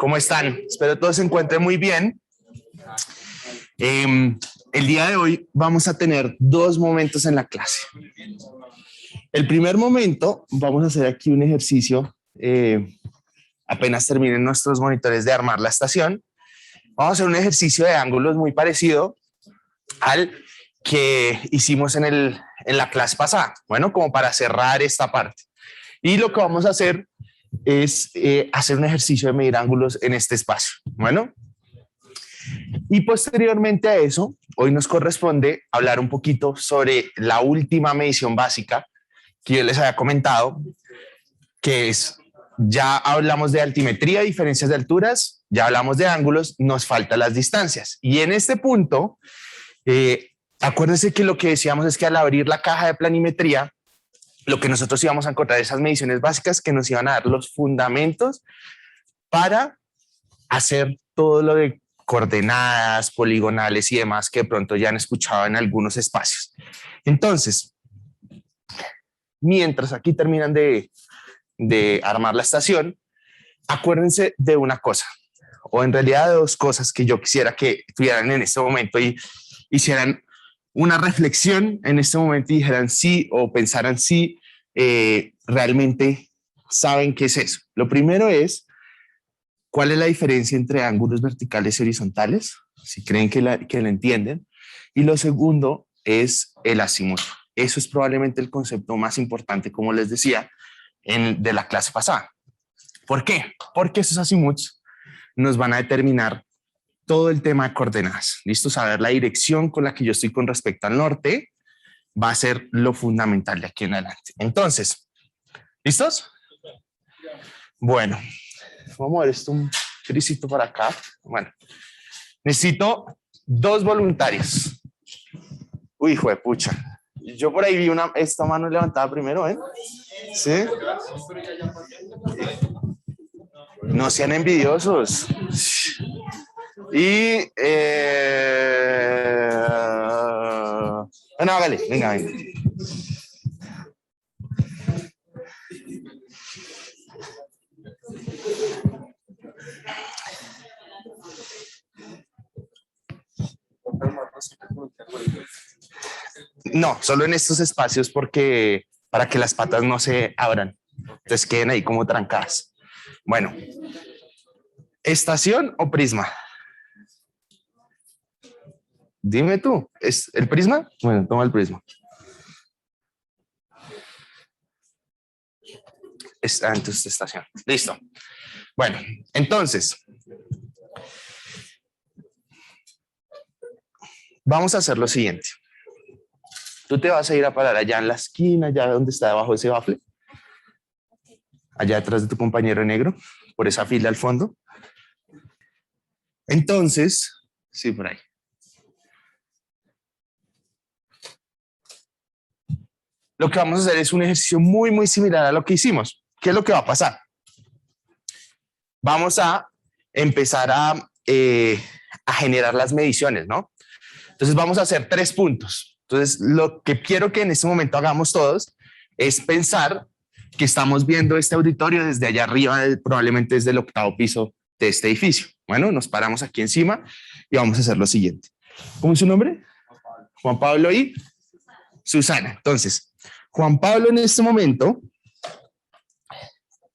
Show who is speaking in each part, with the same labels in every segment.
Speaker 1: ¿Cómo están? Espero todos se encuentren muy bien. El día de hoy vamos a tener dos momentos en la clase. El primer momento, vamos a hacer aquí un ejercicio. Apenas terminen nuestros monitores de armar la estación, vamos a hacer un ejercicio de ángulos muy parecido al que hicimos en la clase pasada. Bueno, como para cerrar esta parte. Y lo que vamos a hacer es hacer un ejercicio de medir ángulos en este espacio. Bueno, y posteriormente a eso, hoy nos corresponde hablar un poquito sobre la última medición básica que yo les había comentado, que es, ya hablamos de altimetría, diferencias de alturas, ya hablamos de ángulos, nos faltan las distancias. Y en este punto, acuérdense que lo que decíamos es que al abrir la caja de planimetría, lo que nosotros íbamos a encontrar esas mediciones básicas que nos iban a dar los fundamentos para hacer todo lo de coordenadas, poligonales y demás que de pronto ya han escuchado en algunos espacios. Entonces, mientras aquí terminan de armar la estación, acuérdense de una cosa, o en realidad de dos cosas que yo quisiera que tuvieran en este momento y hicieran una reflexión en este momento y dijeran sí o pensaran sí, realmente saben qué es eso. Lo primero es, ¿cuál es la diferencia entre ángulos verticales y horizontales? Si creen que la entienden. Y lo segundo es el azimuto. Eso es probablemente el concepto más importante, como les decía, de la clase pasada. ¿Por qué? Porque esos azimuts nos van a determinar todo el tema de coordenadas. ¿Listo? Saber la dirección con la que yo estoy con respecto al norte va a ser lo fundamental de aquí en adelante. Entonces, ¿listos? Bueno, vamos a ver esto un tricito para acá. Bueno, necesito dos voluntarios. Uy, hijo de pucha. Yo por ahí vi esta mano levantada primero, ¿eh? ¿Sí? No sean envidiosos. Y bueno, hágale, venga. No, solo en estos espacios porque para que las patas no se abran. Entonces queden ahí como trancadas. Bueno, ¿estación o prisma? Dime tú, ¿es el prisma? Bueno, toma el prisma. Entonces, estación. Listo. Bueno, entonces, vamos a hacer lo siguiente. Tú te vas a ir a parar allá en la esquina, allá donde está debajo ese bafle. Allá detrás de tu compañero negro, por esa fila al fondo. Entonces, sí, por ahí. Lo que vamos a hacer es un ejercicio muy, muy similar a lo que hicimos. ¿Qué es lo que va a pasar? Vamos a empezar a generar las mediciones, ¿no? Entonces vamos a hacer 3 puntos. Entonces lo que quiero que en este momento hagamos todos es pensar que estamos viendo este auditorio desde allá arriba, probablemente desde el 8º piso de este edificio. Bueno, nos paramos aquí encima y vamos a hacer lo siguiente. ¿Cómo es su nombre? Juan Pablo y Susana. Entonces, Juan Pablo en este momento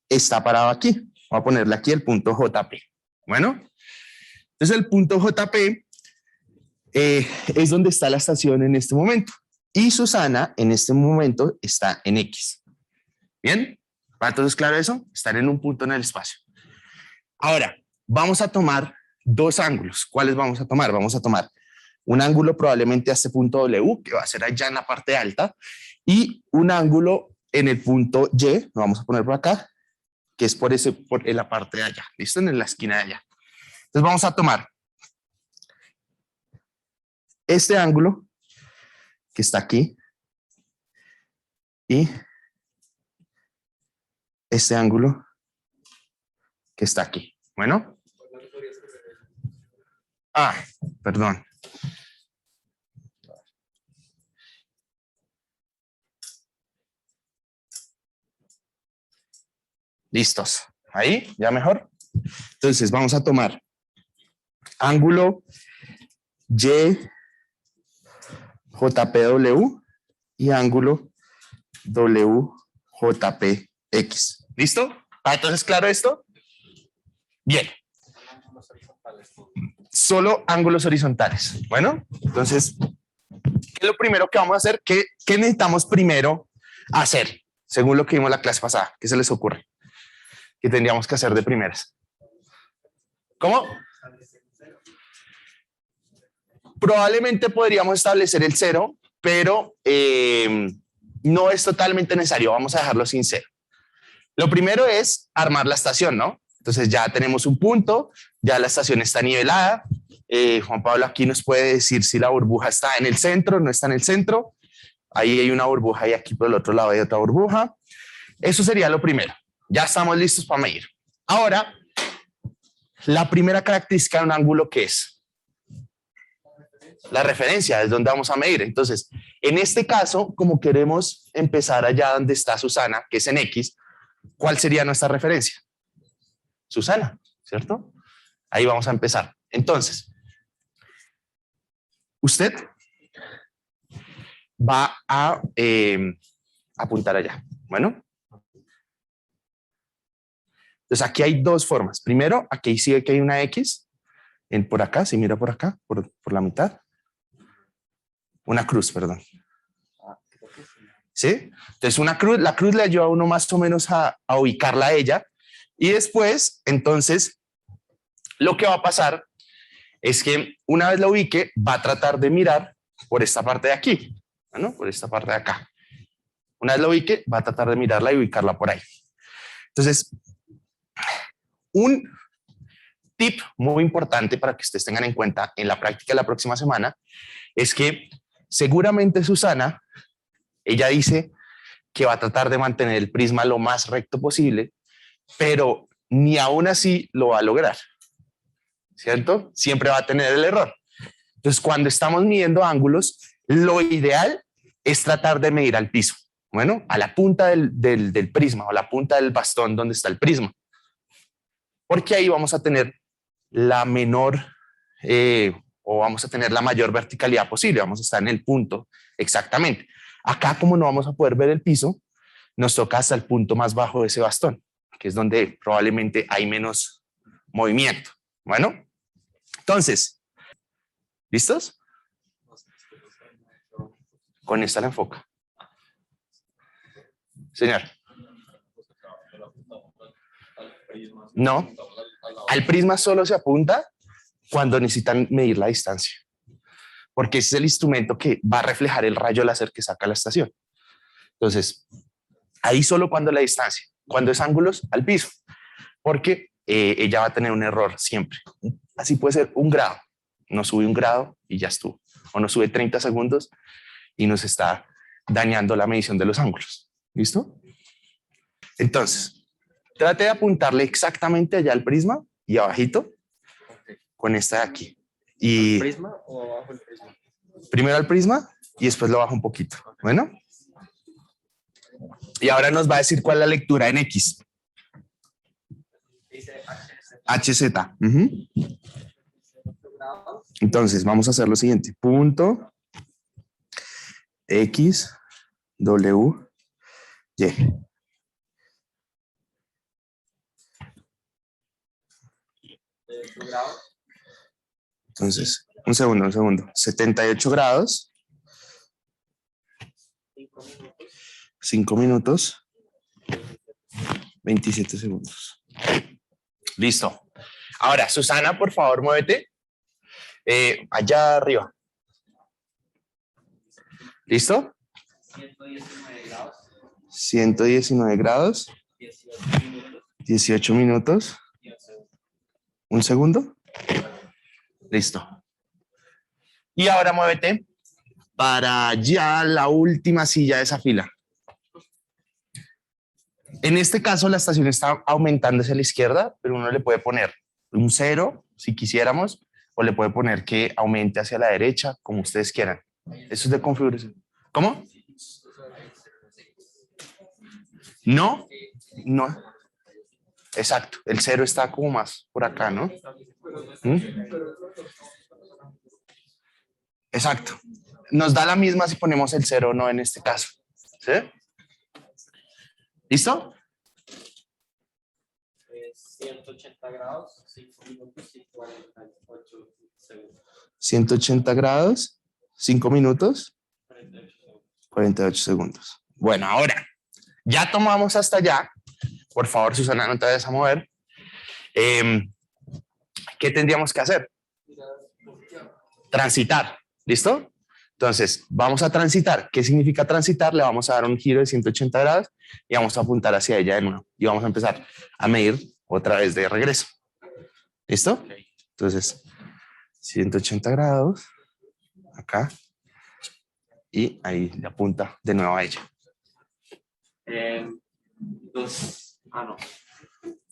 Speaker 1: está parado aquí. Voy a ponerle aquí el punto JP. Bueno, entonces el punto JP es donde está la estación en este momento. Y Susana en este momento está en X. ¿Bien? ¿Para todos claro eso? Están en un punto en el espacio. Ahora, vamos a tomar dos ángulos. ¿Cuáles vamos a tomar? Vamos a tomar un ángulo probablemente a este punto W, que va a ser allá en la parte alta, y un ángulo en el punto Y, lo vamos a poner por acá, que es por en la parte de allá, ¿listo? En la esquina de allá. Entonces vamos a tomar este ángulo que está aquí y este ángulo que está aquí. Bueno. Perdón. Listos. Ahí, ya mejor. Entonces vamos a tomar ángulo YJPW y ángulo WJPX. ¿Listo? Entonces, ¿claro esto? Bien. Solo ángulos horizontales. Bueno, entonces, ¿qué es lo primero que vamos a hacer? ¿Qué necesitamos primero hacer? Según lo que vimos la clase pasada. ¿Qué se les ocurre? ¿Qué tendríamos que hacer de primeras? ¿Cómo? Probablemente podríamos establecer el 0, pero no es totalmente necesario. Vamos a dejarlo sin 0. Lo primero es armar la estación, ¿no? Entonces ya tenemos un punto, ya la estación está nivelada. Juan Pablo aquí nos puede decir si la burbuja está en el centro, no está en el centro. Ahí hay una burbuja y aquí por el otro lado hay otra burbuja. Eso sería lo primero. Ya estamos listos para medir. Ahora, la primera característica de un ángulo, ¿qué es? La referencia es donde vamos a medir. Entonces, en este caso, como queremos empezar allá donde está Susana, que es en X, ¿cuál sería nuestra referencia? Susana, ¿cierto? Ahí vamos a empezar. Entonces, usted va a apuntar allá. Bueno. Entonces, aquí hay dos formas. Primero, aquí sí que hay una X. Por acá, si mira por acá, por la mitad. Una cruz, perdón. ¿Sí? Entonces, una cruz, la cruz le ayuda a uno más o menos a ubicarla a ella. Y después, entonces, lo que va a pasar es que una vez la ubique, va a tratar de mirar por esta parte de aquí, ¿no? Por esta parte de acá. Una vez la ubique, va a tratar de mirarla y ubicarla por ahí. Entonces, un tip muy importante para que ustedes tengan en cuenta en la práctica de la próxima semana es que seguramente Susana, ella dice que va a tratar de mantener el prisma lo más recto posible, pero ni aún así lo va a lograr, ¿cierto? Siempre va a tener el error. Entonces, cuando estamos midiendo ángulos, lo ideal es tratar de medir al piso, bueno, a la punta del prisma o a la punta del bastón donde está el prisma, porque ahí vamos a tener la menor o vamos a tener la mayor verticalidad posible, vamos a estar en el punto exactamente. Acá, como no vamos a poder ver el piso, nos toca hasta el punto más bajo de ese bastón, que es donde probablemente hay menos movimiento. Bueno, entonces, ¿listos? Con esta la enfoca. Señor. No, al prisma solo se apunta cuando necesitan medir la distancia, porque ese es el instrumento que va a reflejar el rayo láser que saca la estación. Entonces, ahí solo cuando la distancia, cuando es ángulos al piso, porque ella va a tener un error siempre. Así puede ser 1 grado, nos sube 1 grado y ya estuvo, o nos sube 30 segundos y nos está dañando la medición de los ángulos. ¿Listo? Entonces, trate de apuntarle exactamente allá al prisma y abajito con esta de aquí. Y ¿al prisma o abajo el prisma? Primero al prisma y después lo bajo un poquito. Bueno. Y ahora nos va a decir cuál es la lectura en X. HZ. Entonces, vamos a hacer lo siguiente. Punto X, W, Y. Entonces, un segundo. 78 grados. 5 minutos. 27 segundos. Listo. Ahora, Susana, por favor, muévete. Allá arriba. ¿Listo? 119 grados. 18 minutos. 1 segundo. Listo. Y ahora muévete para ya la última silla de esa fila. En este caso, la estación está aumentando hacia la izquierda, pero uno le puede poner un 0 si quisiéramos, o le puede poner que aumente hacia la derecha, como ustedes quieran. Eso es de configuración. ¿Cómo? No. Exacto, el 0 está como más por acá, ¿no? ¿Mm? Exacto. Nos da la misma si ponemos el 0 o no en este caso. ¿Sí? ¿Listo?
Speaker 2: 180 grados, 5 minutos y 48 segundos.
Speaker 1: 180 grados, 5 minutos,
Speaker 2: 48 segundos.
Speaker 1: 48 segundos. Bueno, ahora, ya tomamos hasta allá. Por favor, Susana, no te vayas a mover. ¿Qué tendríamos que hacer? Transitar. ¿Listo? Entonces, vamos a transitar. ¿Qué significa transitar? Le vamos a dar un giro de 180 grados y vamos a apuntar hacia ella de nuevo. Y vamos a empezar a medir otra vez de regreso. ¿Listo? Entonces, 180 grados. Acá. Y ahí le apunta de nuevo a ella.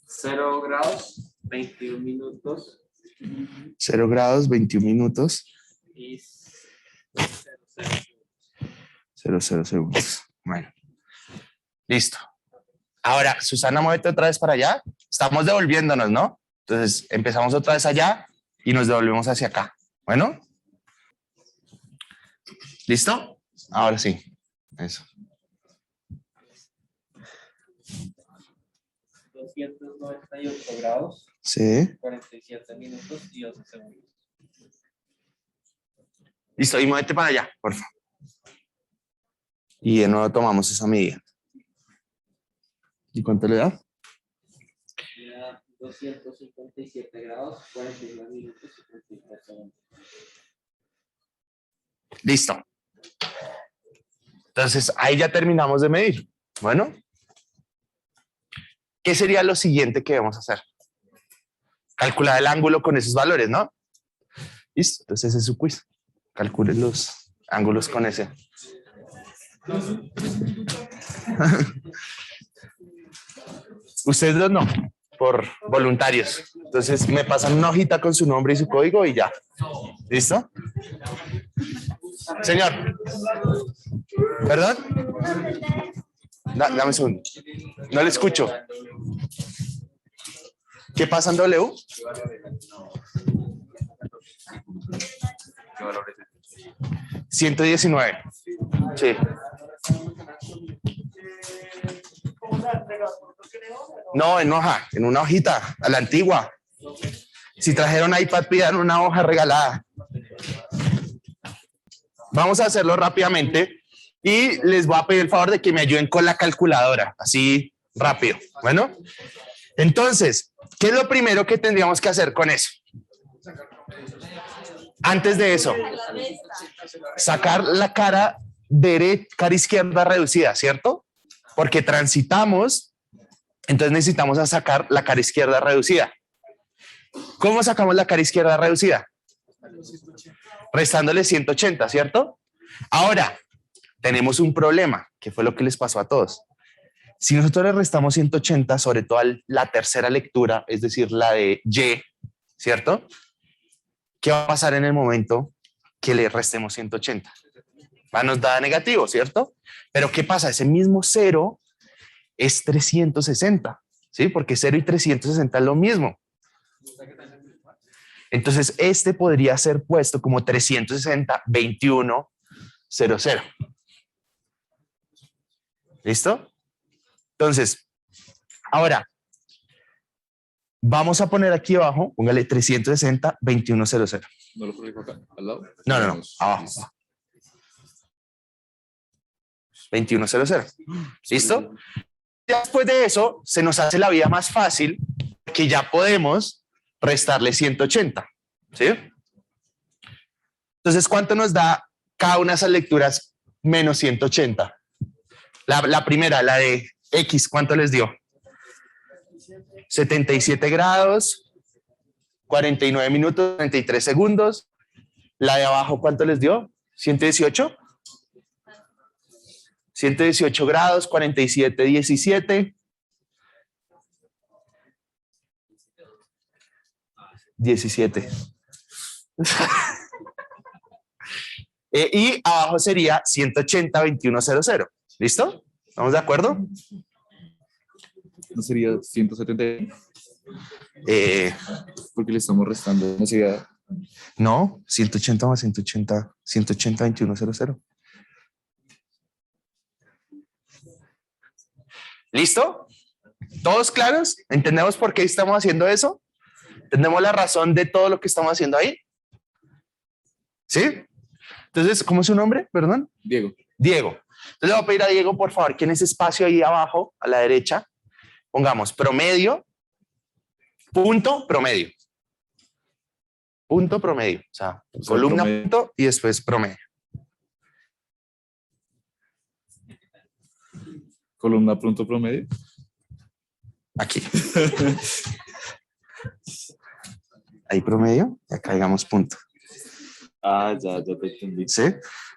Speaker 2: 0 grados, 21 minutos
Speaker 1: 0 grados, 21 minutos,
Speaker 2: y
Speaker 1: 00 segundos. Bueno, listo. Ahora, Susana, muévete otra vez para allá. Estamos devolviéndonos, ¿no? Entonces, empezamos otra vez allá y nos devolvemos hacia acá. Bueno. ¿Listo? Ahora sí. Eso.
Speaker 2: 298 grados,
Speaker 1: Sí.
Speaker 2: 47 minutos y 12 segundos.
Speaker 1: Listo, y muévete para allá, por favor. Y de nuevo tomamos esa medida. ¿Y cuánto le da?
Speaker 2: Le da 257 grados, 49 minutos y 33 segundos.
Speaker 1: Listo. Entonces, ahí ya terminamos de medir. Bueno. ¿Qué sería lo siguiente que debemos hacer? Calcular el ángulo con esos valores, ¿no? Listo. Entonces, ese es su quiz. Calculen los ángulos con ese. Ustedes dos no, por voluntarios. Entonces, me pasan una hojita con su nombre y su código y ya. ¿Listo? Señor. ¿Perdón? Dame un segundo. No le escucho. ¿Qué pasa en W? 119. Sí. No, en hoja, en una hojita, a la antigua. Si trajeron iPad, pidan una hoja regalada. Vamos a hacerlo rápidamente y les voy a pedir el favor de que me ayuden con la calculadora, así rápido. Bueno, entonces, ¿qué es lo primero que tendríamos que hacer con eso? Antes de eso, sacar la cara izquierda reducida, ¿cierto? Porque transitamos, entonces necesitamos sacar la cara izquierda reducida. ¿Cómo sacamos la cara izquierda reducida? Restándole 180, ¿cierto? Ahora, tenemos un problema, que fue lo que les pasó a todos. Si nosotros le restamos 180, sobre todo a la tercera lectura, es decir, la de Y, ¿cierto? ¿Qué va a pasar en el momento que le restemos 180? Nos da negativo, ¿cierto? Pero ¿qué pasa? Ese mismo 0 es 360, ¿sí? Porque 0 y 360 es lo mismo. Entonces, este podría ser puesto como 360, 21, 00. ¿Listo? Entonces, ahora, vamos a poner aquí abajo, póngale 360, 21, 00.
Speaker 3: ¿No lo pongo acá, al lado?
Speaker 1: No, abajo. 21, 00. ¿Listo? Después de eso, se nos hace la vida más fácil, que ya podemos restarle 180, ¿sí? Entonces, ¿cuánto nos da cada una de esas lecturas menos 180? La primera, la de X, ¿cuánto les dio? 77 grados, 49 minutos, 33 segundos. La de abajo, ¿cuánto les dio? 118. 118 grados, 47, 17. 17. Y abajo sería 180, 21, 00. ¿Listo? ¿Estamos de acuerdo?
Speaker 3: ¿No sería 170?
Speaker 1: Eh,
Speaker 3: Porque le estamos restando. No sería.
Speaker 1: no, 180 más 180, 180, 2100. ¿Listo? ¿Todos claros? ¿Entendemos por qué estamos haciendo eso? ¿Entendemos la razón de todo lo que estamos haciendo ahí? ¿Sí? Entonces, ¿cómo es su nombre? Perdón.
Speaker 3: Diego.
Speaker 1: Diego. Entonces le voy a pedir a Diego, por favor, que en ese espacio ahí abajo, a la derecha, pongamos promedio, punto, promedio. Punto, promedio. O sea, columna,
Speaker 3: promedio.
Speaker 1: punto y después promedio.
Speaker 3: Columna punto promedio.
Speaker 1: Aquí. Ahí promedio y acá digamos punto.
Speaker 3: Ah, ya te entendí.
Speaker 1: ¿Sí?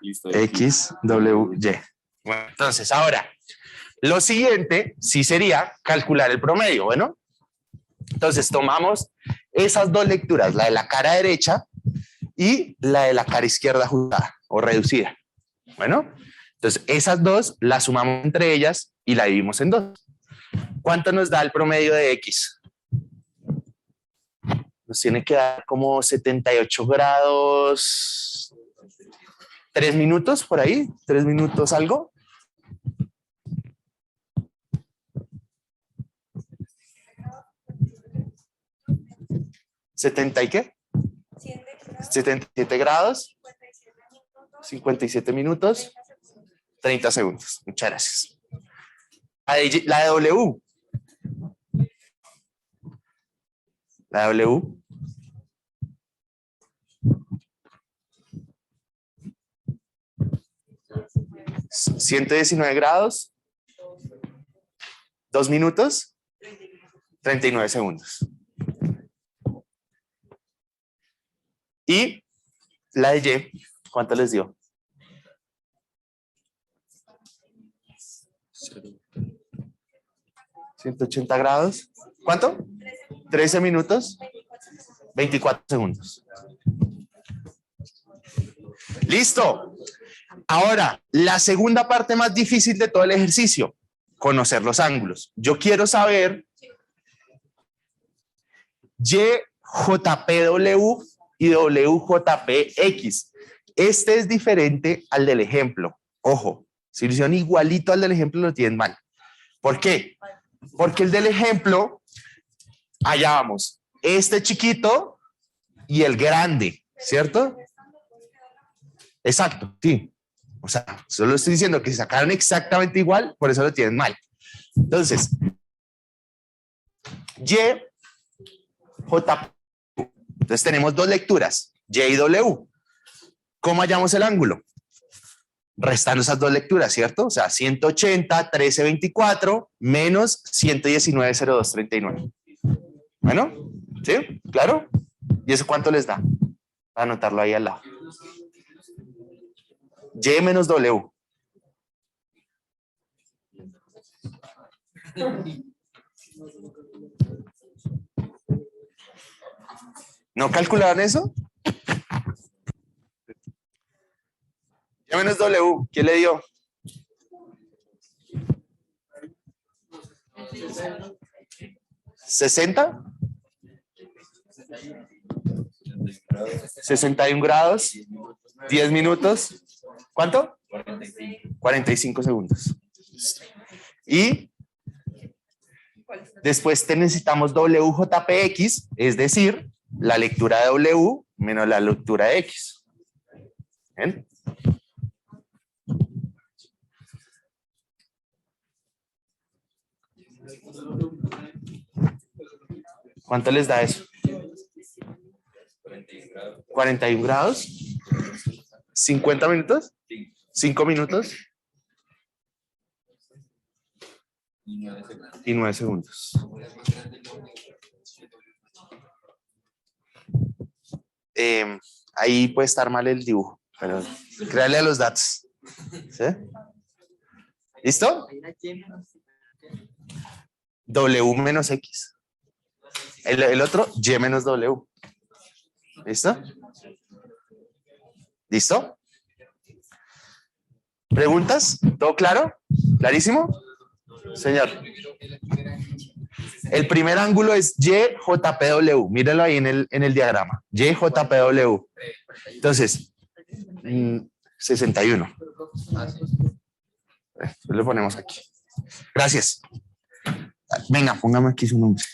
Speaker 3: Listo.
Speaker 1: X, W, Y. Bueno, entonces ahora, lo siguiente sí sería calcular el promedio. Bueno, entonces tomamos esas dos lecturas, la de la cara derecha y la de la cara izquierda ajustada o reducida. Bueno, entonces esas dos las sumamos entre ellas y la dividimos en dos. ¿Cuánto nos da el promedio de X? Nos tiene que dar como 78 grados, 3 minutos por ahí, 3 minutos algo. ¿70 y qué? 77 grados, 57 minutos, 30 segundos. Muchas gracias. La de W. La W. ¿119 grados? 2 minutos, 39 segundos. Y la de Y, ¿cuánto les dio? 180 grados. ¿Cuánto? 13 minutos, 24 segundos. Listo. Ahora, la segunda parte más difícil de todo el ejercicio, conocer los ángulos. Yo quiero saber YJPW y WJPX. Este es diferente al del ejemplo. Ojo, si lo hicieron igualito al del ejemplo, lo tienen mal. ¿Por qué? Porque el del ejemplo, allá vamos, este chiquito y el grande, ¿cierto? Exacto, sí. O sea, solo estoy diciendo que sacaron exactamente igual, por eso lo tienen mal. Entonces, Y, J. Entonces tenemos dos lecturas, Y y W. ¿Cómo hallamos el ángulo? Restando esas dos lecturas, ¿cierto? O sea, 180, 1324 menos 119, 02, 39. Bueno, ¿sí? ¿Claro? ¿Y eso cuánto les da? Voy a anotarlo ahí al lado. Y menos W. ¿No calcularon eso? Y menos W. ¿Quién le dio? ¿60? 61 grados. 10 minutos. ¿Cuánto? 45 segundos. Y después necesitamos WJPX, es decir, la lectura de W menos la lectura de X. ¿Bien? ¿Cuánto les da eso? 41 grados. 50 minutos. 5 minutos. Y 9 segundos. Ahí puede estar mal el dibujo, pero créale a los datos. ¿Sí? ¿Listo? W menos X. El otro, Y menos W. ¿Listo? ¿Listo? ¿Preguntas? ¿Todo claro? ¿Clarísimo? Señor. El primer ángulo es YJPW. Míralo ahí en el diagrama. YJPW. Entonces, 61. Lo ponemos aquí. Gracias. Venga, póngame aquí su nombre.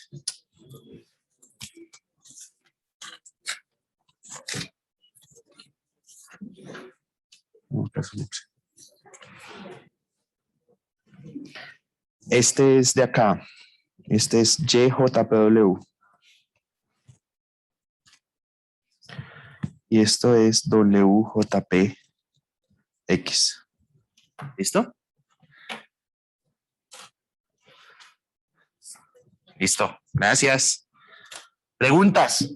Speaker 1: Este es de acá. Este es YJPW. Y esto es WJPX. ¿Listo? Listo. Gracias. ¿Preguntas?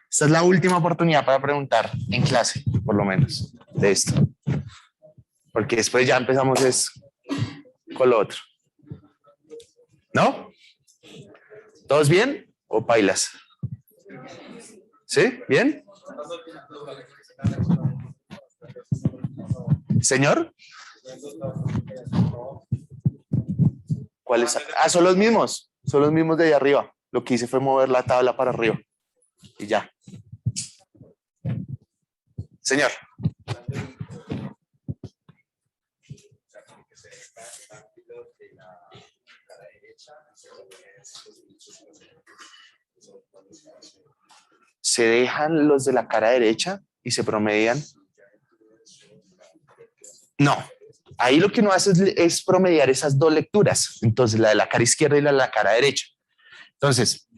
Speaker 1: Esta es la última oportunidad para preguntar en clase, por lo menos, de esto. Porque después ya empezamos con lo otro. ¿No? ¿Todos bien o pailas? ¿Sí? ¿Bien? ¿Señor? ¿Cuáles? Ah, son los mismos. Son los mismos de ahí arriba. Lo que hice fue mover la tabla para arriba. Y ya. Señor. Se dejan los de la cara derecha y se promedian. No, ahí lo que uno hace es promediar esas dos lecturas. Entonces, la de la cara izquierda y la de la cara derecha. Entonces,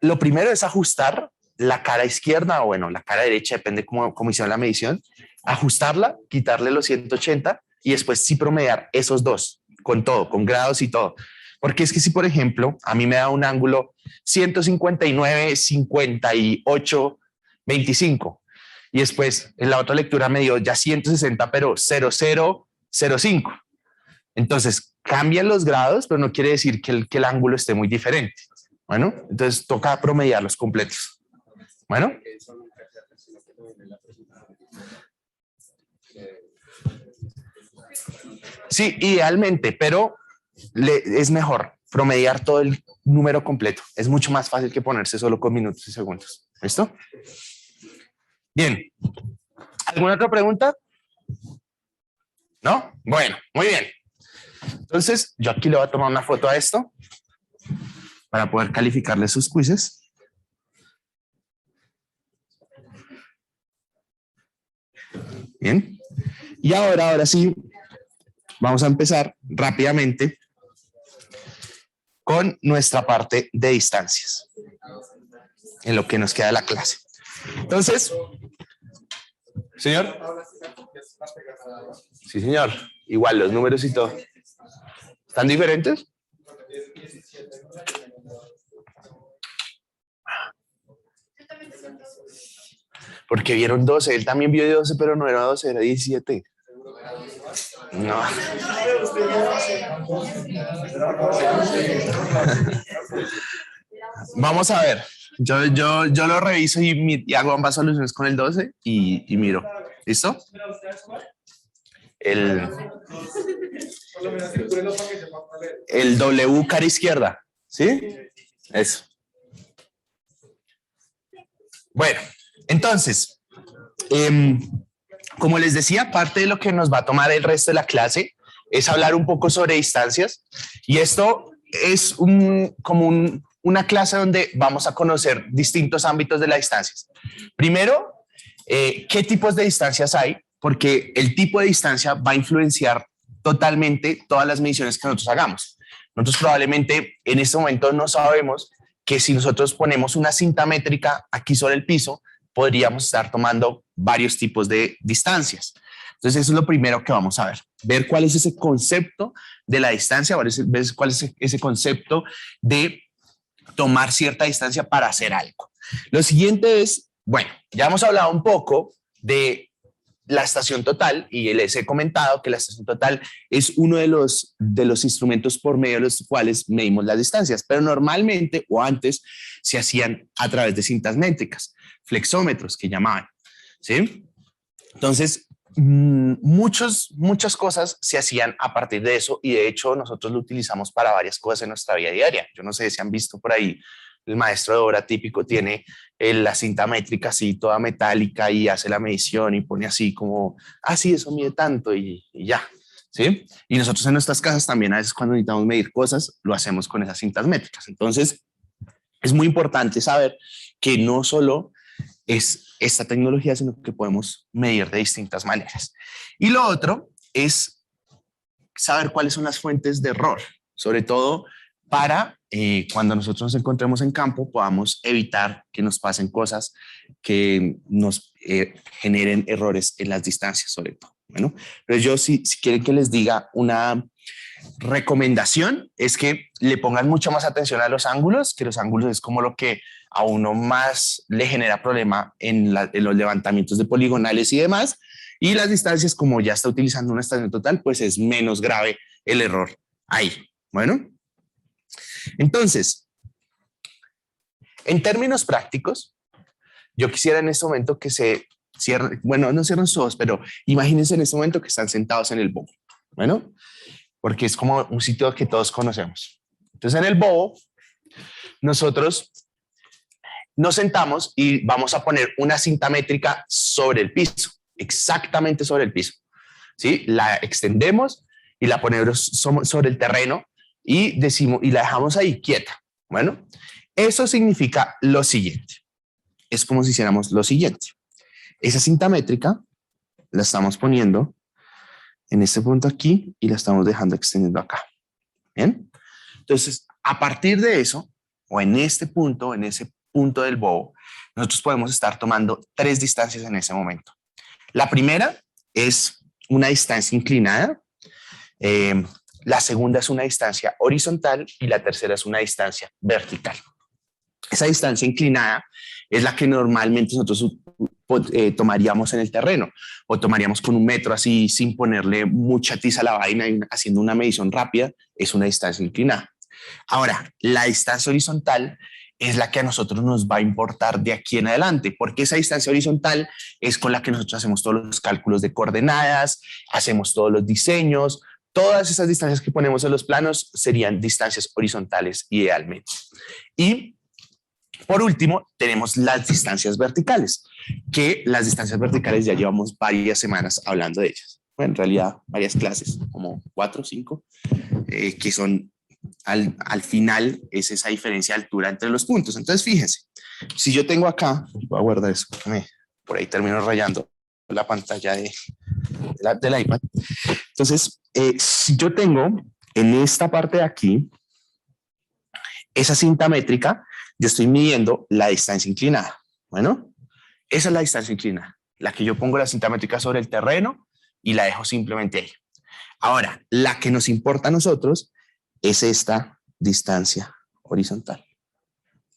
Speaker 1: lo primero es ajustar la cara izquierda o bueno, la cara derecha, depende cómo hicieron la medición, ajustarla, quitarle los 180 y después sí promediar esos dos con todo, con grados y todo. Porque es que si, por ejemplo, a mí me da un ángulo 159, 58, 25 y después en la otra lectura me dio ya 160, pero 0005. Entonces cambian los grados, pero no quiere decir que el ángulo esté muy diferente. Bueno, entonces toca promediarlos completos. Bueno. Sí, idealmente, pero es mejor promediar todo el número completo. Es mucho más fácil que ponerse solo con minutos y segundos. ¿Listo? Bien. ¿Alguna otra pregunta? ¿No? Bueno, muy bien. Entonces, yo aquí le voy a tomar una foto a esto para poder calificarle sus quizzes. Bien. Y ahora sí, vamos a empezar rápidamente con nuestra parte de distancias, en lo que nos queda de la clase. Entonces, señor. Sí, señor. Igual los números y todo. ¿Están diferentes? Porque vieron 12. Él también vio 12, pero no era 12, era 17. No. Vamos a ver. Yo lo reviso y hago ambas soluciones con el 12 y miro. ¿Listo? El W cara izquierda. ¿Sí? Eso. Bueno, entonces, como les decía, parte de lo que nos va a tomar el resto de la clase es hablar un poco sobre distancias. Y esto es una clase donde vamos a conocer distintos ámbitos de las distancias. Primero, ¿qué tipos de distancias hay? Porque el tipo de distancia va a influenciar totalmente todas las mediciones que nosotros hagamos. Nosotros probablemente en este momento no sabemos que si nosotros ponemos una cinta métrica aquí sobre el piso, podríamos estar tomando varios tipos de distancias. Entonces eso es lo primero que vamos a ver cuál es ese concepto de la distancia, ver cuál es ese concepto de tomar cierta distancia para hacer algo. Lo siguiente es, bueno, ya hemos hablado un poco de la estación total y les he comentado que la estación total es uno de los instrumentos por medio de los cuales medimos las distancias, pero normalmente o antes se hacían a través de cintas métricas, flexómetros que llamaban, ¿sí? Entonces, muchas cosas se hacían a partir de eso y de hecho nosotros lo utilizamos para varias cosas en nuestra vida diaria. Yo no sé si han visto por ahí, el maestro de obra típico tiene la cinta métrica así toda metálica y hace la medición y pone así como, sí, eso mide tanto y ya, ¿sí? Y nosotros en nuestras casas también a veces cuando necesitamos medir cosas lo hacemos con esas cintas métricas. Entonces es muy importante saber que no solo es esta tecnología, sino que podemos medir de distintas maneras. Y lo otro es saber cuáles son las fuentes de error, sobre todo para cuando nosotros nos encontremos en campo podamos evitar que nos pasen cosas que nos generen errores en las distancias, sobre todo. Bueno, pero yo si quieren que les diga una recomendación es que le pongan mucha más atención a los ángulos, que los ángulos es como lo que a uno más le genera problema en los levantamientos de poligonales y demás. Y las distancias, como ya está utilizando una estación total, pues es menos grave el error ahí. Bueno, entonces, en términos prácticos, yo quisiera en este momento que se cierren, bueno, no cierren sus ojos, pero imagínense en este momento que están sentados en el bobo. Bueno, porque es como un sitio que todos conocemos. Entonces, en el bobo, nosotros nos sentamos y vamos a poner una cinta métrica sobre el piso, exactamente sobre el piso. ¿Sí? La extendemos y la ponemos sobre el terreno y decimos y la dejamos ahí quieta. Bueno, eso significa lo siguiente. Es como si hiciéramos lo siguiente. Esa cinta métrica la estamos poniendo en este punto aquí y la estamos dejando extendiendo acá. ¿Bien? Entonces, a partir de eso, o en este punto, en ese punto del bobo, nosotros podemos estar tomando 3 distancias en ese momento. La primera es una distancia inclinada, la segunda es una distancia horizontal y la tercera es una distancia vertical. Esa distancia inclinada es la que normalmente nosotros tomaríamos en el terreno o tomaríamos con 1 metro así sin ponerle mucha tiza a la vaina y haciendo una medición rápida, es una distancia inclinada. Ahora, la distancia horizontal es la que a nosotros nos va a importar de aquí en adelante, porque esa distancia horizontal es con la que nosotros hacemos todos los cálculos de coordenadas, hacemos todos los diseños, todas esas distancias que ponemos en los planos serían distancias horizontales idealmente. Y por último, tenemos las distancias verticales, que las distancias verticales ya llevamos varias semanas hablando de ellas. Bueno, en realidad, varias clases, como 4 o 5, que son al final es esa diferencia de altura entre los puntos. Entonces, fíjense, si yo tengo acá, voy a guardar eso, por ahí termino rayando la pantalla del iPad. Entonces, si yo tengo en esta parte de aquí, esa cinta métrica, yo estoy midiendo la distancia inclinada. Bueno, esa es la distancia inclinada, la que yo pongo la cinta métrica sobre el terreno y la dejo simplemente ahí. Ahora, la que nos importa a nosotros es esta distancia horizontal.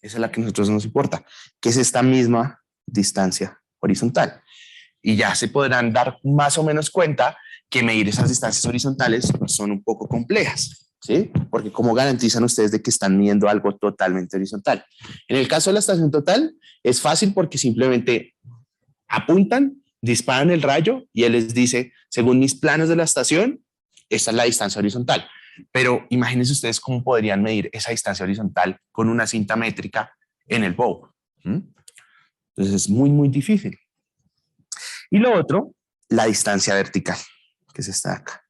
Speaker 1: Esa es la que a nosotros nos importa, que es esta misma distancia horizontal. Y ya se podrán dar más o menos cuenta que medir esas distancias horizontales son un poco complejas, ¿sí? Porque ¿cómo garantizan ustedes de que están midiendo algo totalmente horizontal? En el caso de la estación total, es fácil porque simplemente apuntan, disparan el rayo y él les dice, según mis planos de la estación, esta es la distancia horizontal. Pero imagínense ustedes cómo podrían medir esa distancia horizontal con una cinta métrica en el bobo. Entonces es muy, muy difícil. Y lo otro, la distancia vertical, que es esta de acá.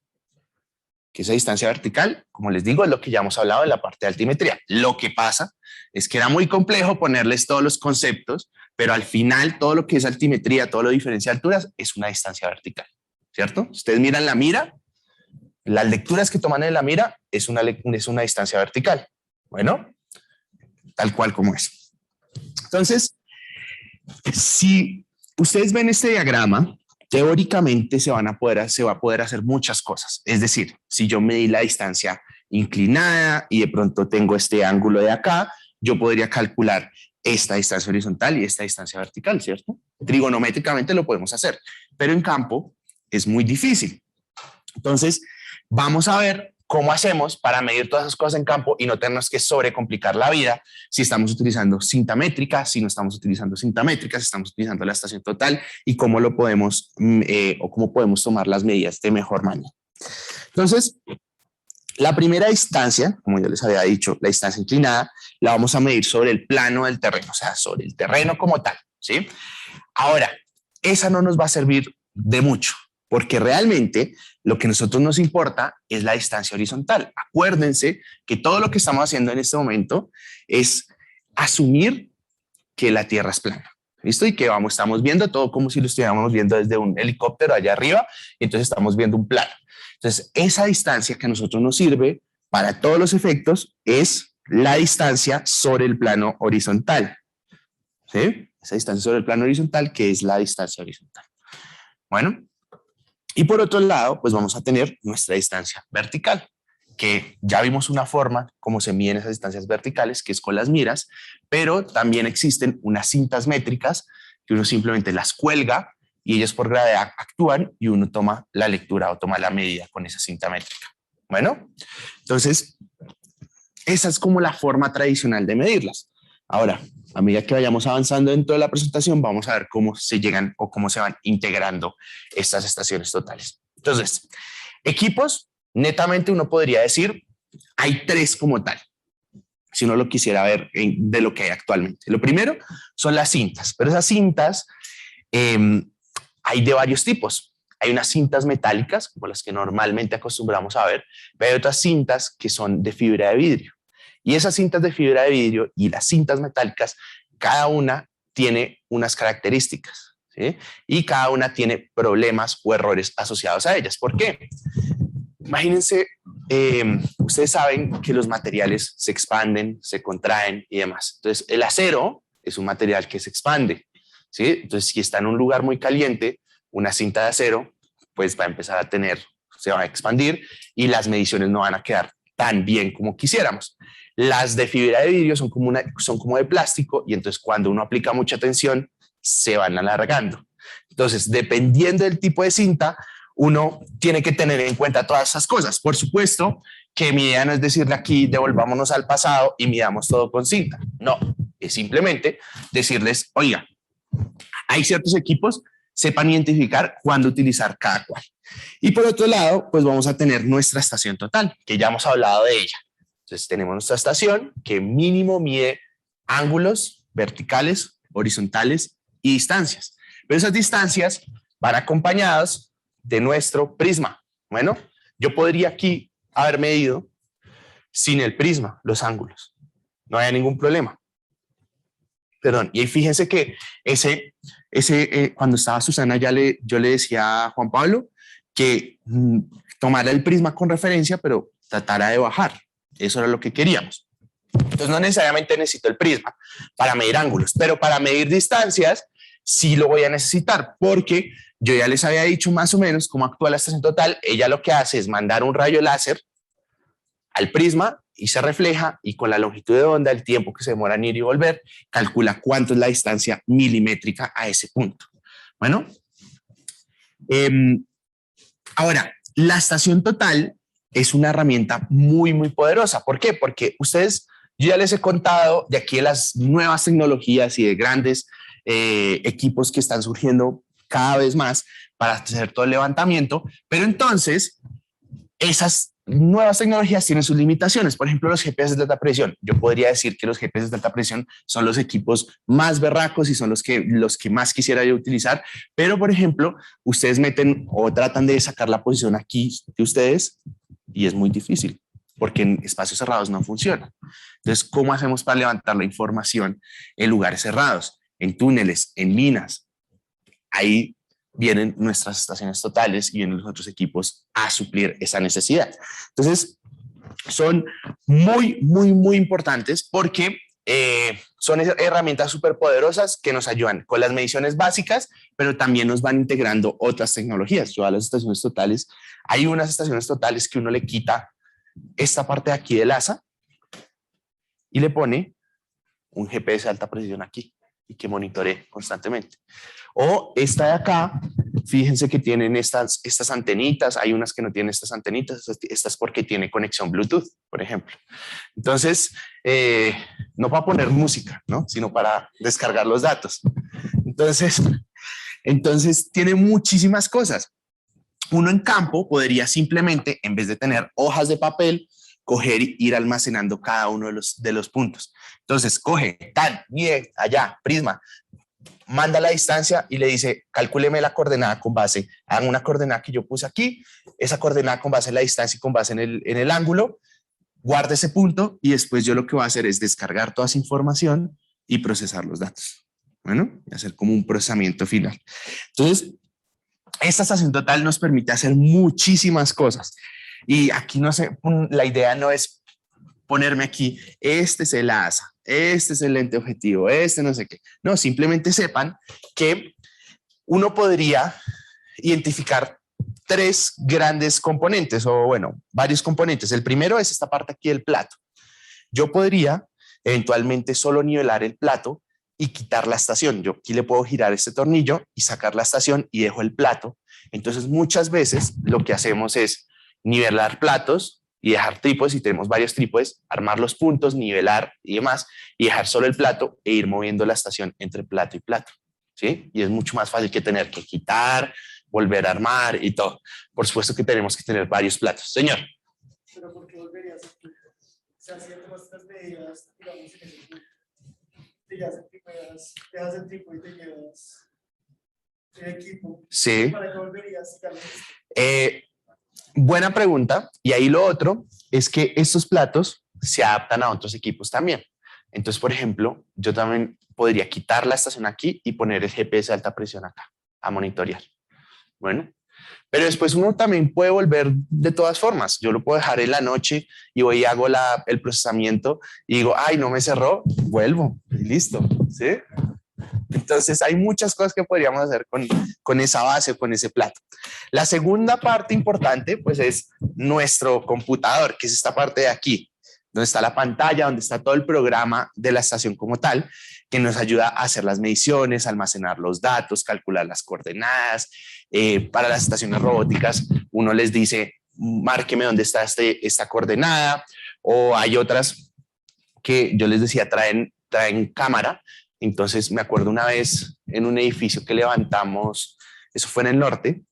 Speaker 1: Que esa distancia vertical, como les digo, es lo que ya hemos hablado en la parte de altimetría. Lo que pasa es que era muy complejo ponerles todos los conceptos, pero al final todo lo que es altimetría, todo lo diferencia de alturas, es una distancia vertical, ¿cierto? Ustedes miran la mira, las lecturas que toman en la mira es una distancia vertical. Bueno, tal cual como es. Entonces, si ustedes ven este diagrama, teóricamente se va a poder hacer muchas cosas. Es decir, si yo medí la distancia inclinada y de pronto tengo este ángulo de acá, yo podría calcular esta distancia horizontal y esta distancia vertical, ¿cierto? Trigonométricamente lo podemos hacer, pero en campo es muy difícil. Entonces, vamos a ver ¿cómo hacemos para medir todas esas cosas en campo y no tenernos que sobrecomplicar la vida si estamos utilizando cinta métrica, si no estamos utilizando cinta métrica, si estamos utilizando la estación total y cómo lo podemos o cómo podemos tomar las medidas de mejor manera? Entonces, la primera distancia, como yo les había dicho, la distancia inclinada, la vamos a medir sobre el plano del terreno, o sea, sobre el terreno como tal, ¿sí? Ahora, esa no nos va a servir de mucho, porque realmente lo que a nosotros nos importa es la distancia horizontal. Acuérdense que todo lo que estamos haciendo en este momento es asumir que la Tierra es plana. ¿Listo? Y que estamos viendo todo como si lo estuviéramos viendo desde un helicóptero allá arriba, y entonces estamos viendo un plano. Entonces, esa distancia que a nosotros nos sirve para todos los efectos es la distancia sobre el plano horizontal. ¿Sí? Esa distancia sobre el plano horizontal, que es la distancia horizontal. Bueno, y por otro lado, pues vamos a tener nuestra distancia vertical, que ya vimos una forma como se miden esas distancias verticales, que es con las miras, pero también existen unas cintas métricas que uno simplemente las cuelga y ellas por gravedad actúan y uno toma la lectura o toma la medida con esa cinta métrica. Bueno, entonces esa es como la forma tradicional de medirlas. Ahora, a medida que vayamos avanzando dentro de la presentación, vamos a ver cómo se llegan o cómo se van integrando estas estaciones totales. Entonces, equipos, netamente uno podría decir, hay tres como tal, si uno lo quisiera ver de lo que hay actualmente. Lo primero son las cintas, pero esas cintas hay de varios tipos. Hay unas cintas metálicas, como las que normalmente acostumbramos a ver, pero hay otras cintas que son de fibra de vidrio. Y esas cintas de fibra de vidrio y las cintas metálicas, cada una tiene unas características, ¿sí? Y cada una tiene problemas o errores asociados a ellas. ¿Por qué? Imagínense, ustedes saben que los materiales se expanden, se contraen y demás. Entonces, el acero es un material que se expande, ¿sí? Entonces, si está en un lugar muy caliente, una cinta de acero, pues va a empezar a se va a expandir y las mediciones no van a quedar tan bien como quisiéramos. Las de fibra de vidrio son como de plástico y entonces cuando uno aplica mucha tensión se van alargando. Entonces, dependiendo del tipo de cinta, uno tiene que tener en cuenta todas esas cosas. Por supuesto que mi idea no es decirle aquí devolvámonos al pasado y midamos todo con cinta. No, es simplemente decirles, oiga, hay ciertos equipos, sepan identificar cuándo utilizar cada cual. Y por otro lado, pues vamos a tener nuestra estación total, que ya hemos hablado de ella. Entonces tenemos nuestra estación que mínimo mide ángulos verticales, horizontales y distancias. Pero esas distancias van acompañadas de nuestro prisma. Bueno, yo podría aquí haber medido sin el prisma los ángulos. No hay ningún problema. Perdón, y fíjense que cuando estaba Susana yo le decía a Juan Pablo que tomara el prisma con referencia, pero tratara de bajar. Eso era lo que queríamos. Entonces no necesariamente necesito el prisma para medir ángulos, pero para medir distancias sí lo voy a necesitar, porque yo ya les había dicho más o menos cómo actúa la estación total. Ella lo que hace es mandar un rayo láser al prisma y se refleja, y con la longitud de onda, el tiempo que se demora en ir y volver, calcula cuánto es la distancia milimétrica a ese punto. Bueno, ahora, la estación total es una herramienta muy, muy poderosa. ¿Por qué? Porque yo ya les he contado de aquí de las nuevas tecnologías y de grandes equipos que están surgiendo cada vez más para hacer todo el levantamiento, pero entonces esas nuevas tecnologías tienen sus limitaciones. Por ejemplo, los GPS de alta presión. Yo podría decir que los GPS de alta presión son los equipos más berracos y son los que más quisiera yo utilizar, pero por ejemplo, ustedes meten o tratan de sacar la posición aquí de ustedes y es muy difícil porque en espacios cerrados no funciona. Entonces, ¿cómo hacemos para levantar la información en lugares cerrados, en túneles, en minas? Ahí vienen nuestras estaciones totales y vienen los otros equipos a suplir esa necesidad. Entonces, son muy, muy, muy importantes porque son herramientas súper poderosas que nos ayudan con las mediciones básicas, pero también nos van integrando otras tecnologías. Yo a las estaciones totales, hay unas estaciones totales que uno le quita esta parte de aquí del asa y le pone un GPS de alta precisión aquí. y que monitoree constantemente. O esta de acá, fíjense que tienen estas antenitas, hay unas que no tienen estas antenitas, estas porque tiene conexión Bluetooth, por ejemplo. Entonces, no para poner música, ¿no? Sino para descargar los datos. Entonces tiene muchísimas cosas. Uno en campo podría simplemente, en vez de tener hojas de papel, coger y ir almacenando cada uno de los puntos. Entonces, coge tal, mide allá, Prisma, manda la distancia y le dice, calcúleme la coordenada con base, hagan una coordenada que yo puse aquí, esa coordenada con base en la distancia y con base en el ángulo, guarda ese punto y después yo lo que voy a hacer es descargar toda esa información y procesar los datos. Bueno, y hacer como un procesamiento final. Entonces, esta estación total nos permite hacer muchísimas cosas. Y aquí no sé, la idea no es ponerme aquí, este es el ASA, este es el lente objetivo, este no sé qué. No, simplemente sepan que uno podría identificar tres grandes componentes o bueno, varios componentes. El primero es esta parte aquí del plato. Yo podría eventualmente solo nivelar el plato y quitar la estación. Yo aquí le puedo girar este tornillo y sacar la estación y dejo el plato. Entonces muchas veces lo que hacemos es nivelar platos y dejar trípodes, si tenemos varios trípodes, armar los puntos, nivelar y demás, y dejar solo el plato e ir moviendo la estación entre plato y plato, ¿sí? Y es mucho más fácil que tener que quitar, volver a armar y todo. Por supuesto que tenemos que tener varios platos. Señor.
Speaker 4: Pero ¿por qué volverías a ti? O sea, si ya tomas estas medidas, digamos, en ese punto, te llevas el tipo, dejas el tipo y te llevas el equipo.
Speaker 1: Sí.
Speaker 4: ¿Para qué volverías?
Speaker 1: Buena pregunta. Y ahí lo otro es que estos platos se adaptan a otros equipos también. Entonces, por ejemplo, yo también podría quitar la estación aquí y poner el GPS de alta presión acá a monitorear. Bueno, pero después uno también puede volver de todas formas. Yo lo puedo dejar en la noche y voy y hago el procesamiento y digo, ay, no me cerró, vuelvo y listo. ¿Sí? Entonces hay muchas cosas que podríamos hacer con esa base, con ese plato. La segunda parte importante pues es nuestro computador, que es esta parte de aquí, donde está la pantalla, donde está todo el programa de la estación como tal, que nos ayuda a hacer las mediciones, almacenar los datos, calcular las coordenadas. Para las estaciones robóticas uno les dice, márqueme dónde está esta coordenada, o hay otras que yo les decía, traen cámara. Entonces me acuerdo una vez en un edificio que levantamos, eso fue en el norte,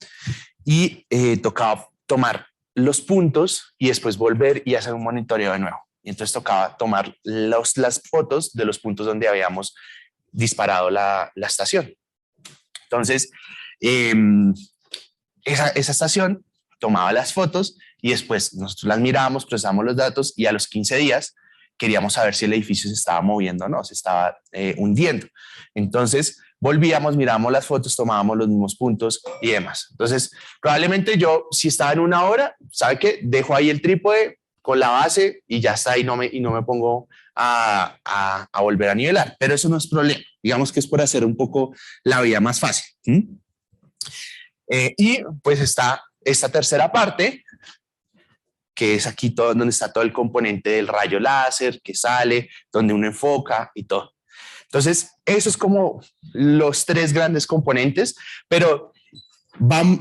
Speaker 1: y tocaba tomar los puntos y después volver y hacer un monitoreo de nuevo. Y entonces tocaba tomar las fotos de los puntos donde habíamos disparado la estación. Entonces, esa estación tomaba las fotos y después nosotros las mirábamos, procesamos los datos y a los 15 días queríamos saber si el edificio se estaba moviendo o no, se estaba hundiendo. Entonces volvíamos, mirábamos las fotos, tomábamos los mismos puntos y demás. Entonces probablemente yo, si estaba en una hora, ¿sabe qué? Dejo ahí el trípode con la base y ya está, y no me pongo a volver a nivelar. Pero eso no es problema. Digamos que es por hacer un poco la vida más fácil. Y pues está esta tercera parte, que es aquí todo, donde está todo el componente del rayo láser que sale, donde uno enfoca y todo. Entonces, eso es como los tres grandes componentes, pero vamos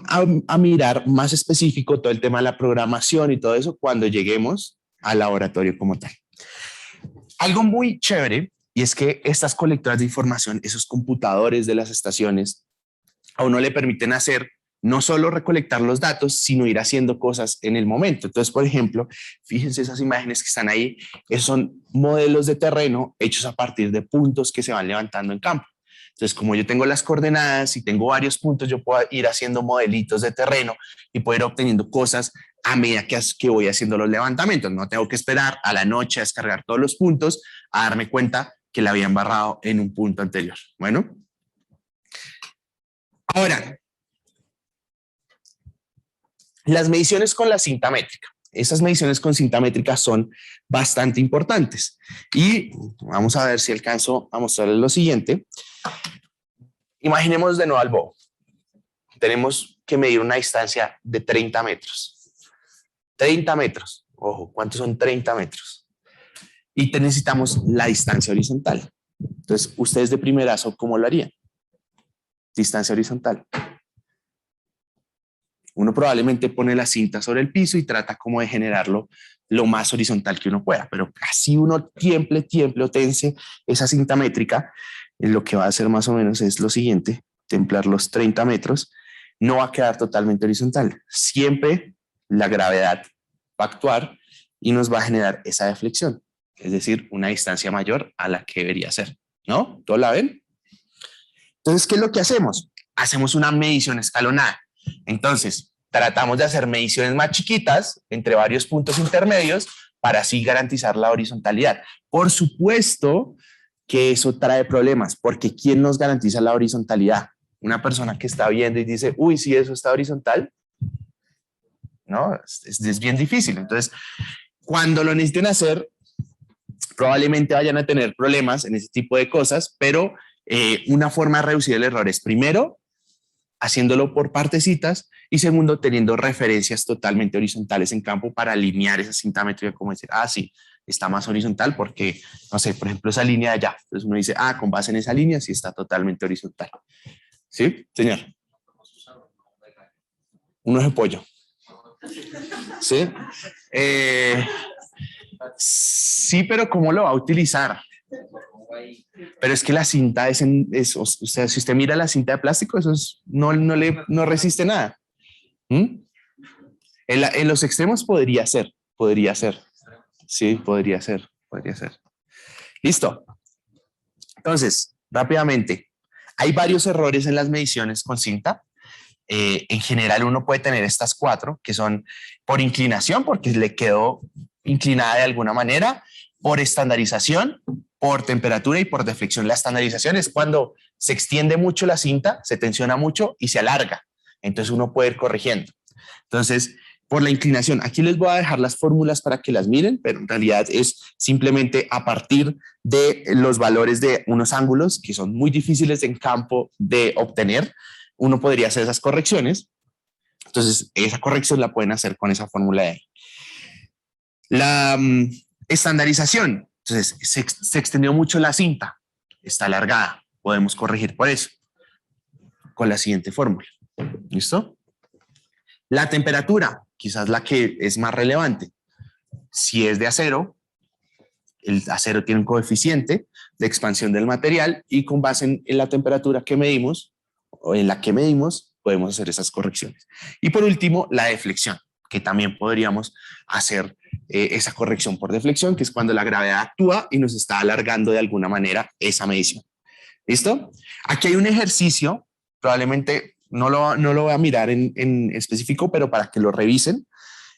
Speaker 1: a mirar más específico todo el tema de la programación y todo eso cuando lleguemos al laboratorio como tal. Algo muy chévere, y es que estas colectoras de información, esos computadores de las estaciones, a uno le permiten hacer no solo recolectar los datos, sino ir haciendo cosas en el momento. Entonces, por ejemplo, fíjense esas imágenes que están ahí, esos son modelos de terreno hechos a partir de puntos que se van levantando en campo. Entonces, como yo tengo las coordenadas y tengo varios puntos, yo puedo ir haciendo modelitos de terreno y puedo ir obteniendo cosas a medida que voy haciendo los levantamientos. No tengo que esperar a la noche a descargar todos los puntos, a darme cuenta que la había embarrado en un punto anterior. Bueno. Ahora, las mediciones con la cinta métrica. Esas mediciones con cinta métrica son bastante importantes. Y vamos a ver si alcanzo a mostrarles lo siguiente. Imaginemos de nuevo al bobo. Tenemos que medir una distancia de 30 metros. 30 metros. Ojo, ¿cuántos son 30 metros? Y necesitamos la distancia horizontal. Entonces, ustedes de primerazo, ¿cómo lo harían? Distancia horizontal. Uno probablemente pone la cinta sobre el piso y trata como de generarlo lo más horizontal que uno pueda, pero así uno tiemple o tense esa cinta métrica, lo que va a hacer más o menos es lo siguiente: templar los 30 metros, no va a quedar totalmente horizontal. Siempre la gravedad va a actuar y nos va a generar esa deflexión, es decir, una distancia mayor a la que debería ser, ¿no? ¿Todos la ven? Entonces, ¿qué es lo que hacemos? Hacemos una medición escalonada. Entonces, tratamos de hacer mediciones más chiquitas entre varios puntos intermedios para así garantizar la horizontalidad. Por supuesto que eso trae problemas, porque ¿quién nos garantiza la horizontalidad? Una persona que está viendo y dice, uy, sí, eso está horizontal. No, es bien difícil. Entonces, cuando lo necesiten hacer, probablemente vayan a tener problemas en ese tipo de cosas, pero una forma de reducir el error es, primero, haciéndolo por partecitas, y segundo, teniendo referencias totalmente horizontales en campo para alinear esa cinta métrica, como decir, ah, sí, está más horizontal porque, no sé, por ejemplo, esa línea de allá. Entonces uno dice, ah, con base en esa línea sí está totalmente horizontal. ¿Sí, señor? Un ojo de pollo. ¿Sí? Sí, pero ¿cómo lo va a utilizar? Pero es que la cinta o sea, si usted mira la cinta de plástico, eso no resiste nada. ¿Mm? En los extremos podría ser. Sí, podría ser. Listo. Entonces, rápidamente, hay varios errores en las mediciones con cinta. En general uno puede tener estas 4, que son por inclinación, porque le quedó inclinada de alguna manera, por estandarización, por temperatura y por deflexión. La estandarización es cuando se extiende mucho la cinta, se tensiona mucho y se alarga. Entonces uno puede ir corrigiendo. Entonces, por la inclinación, aquí les voy a dejar las fórmulas para que las miren, pero en realidad es simplemente a partir de los valores de unos ángulos que son muy difíciles en campo de obtener. Uno podría hacer esas correcciones. Entonces, esa corrección la pueden hacer con esa fórmula de ahí. La estandarización. Entonces, se extendió mucho la cinta, está alargada. Podemos corregir por eso con la siguiente fórmula. ¿Listo? La temperatura, quizás la que es más relevante. Si es de acero, el acero tiene un coeficiente de expansión del material y con base en la temperatura que medimos o en la que medimos, podemos hacer esas correcciones. Y por último, la deflexión, que también podríamos hacer esa corrección por deflexión, que es cuando la gravedad actúa y nos está alargando de alguna manera esa medición. ¿Listo? Aquí hay un ejercicio, probablemente no lo voy a mirar en específico, pero para que lo revisen,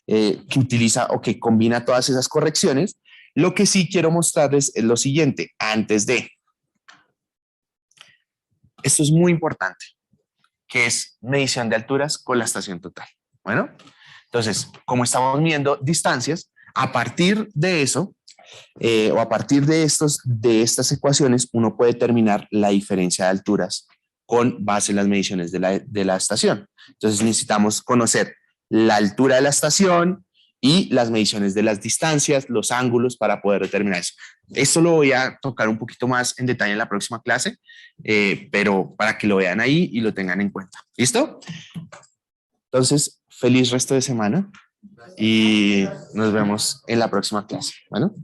Speaker 1: que utiliza o que combina todas esas correcciones. Lo que sí quiero mostrarles es lo siguiente, antes de. Esto es muy importante, que es medición de alturas con la estación total. Bueno, entonces, como estamos midiendo distancias, a partir de eso, o a partir de estas ecuaciones, uno puede determinar la diferencia de alturas con base en las mediciones de la estación. Entonces necesitamos conocer la altura de la estación y las mediciones de las distancias, los ángulos para poder determinar eso. Esto lo voy a tocar un poquito más en detalle en la próxima clase, pero para que lo vean ahí y lo tengan en cuenta. ¿Listo? Entonces, feliz resto de semana y nos vemos en la próxima clase. Bueno.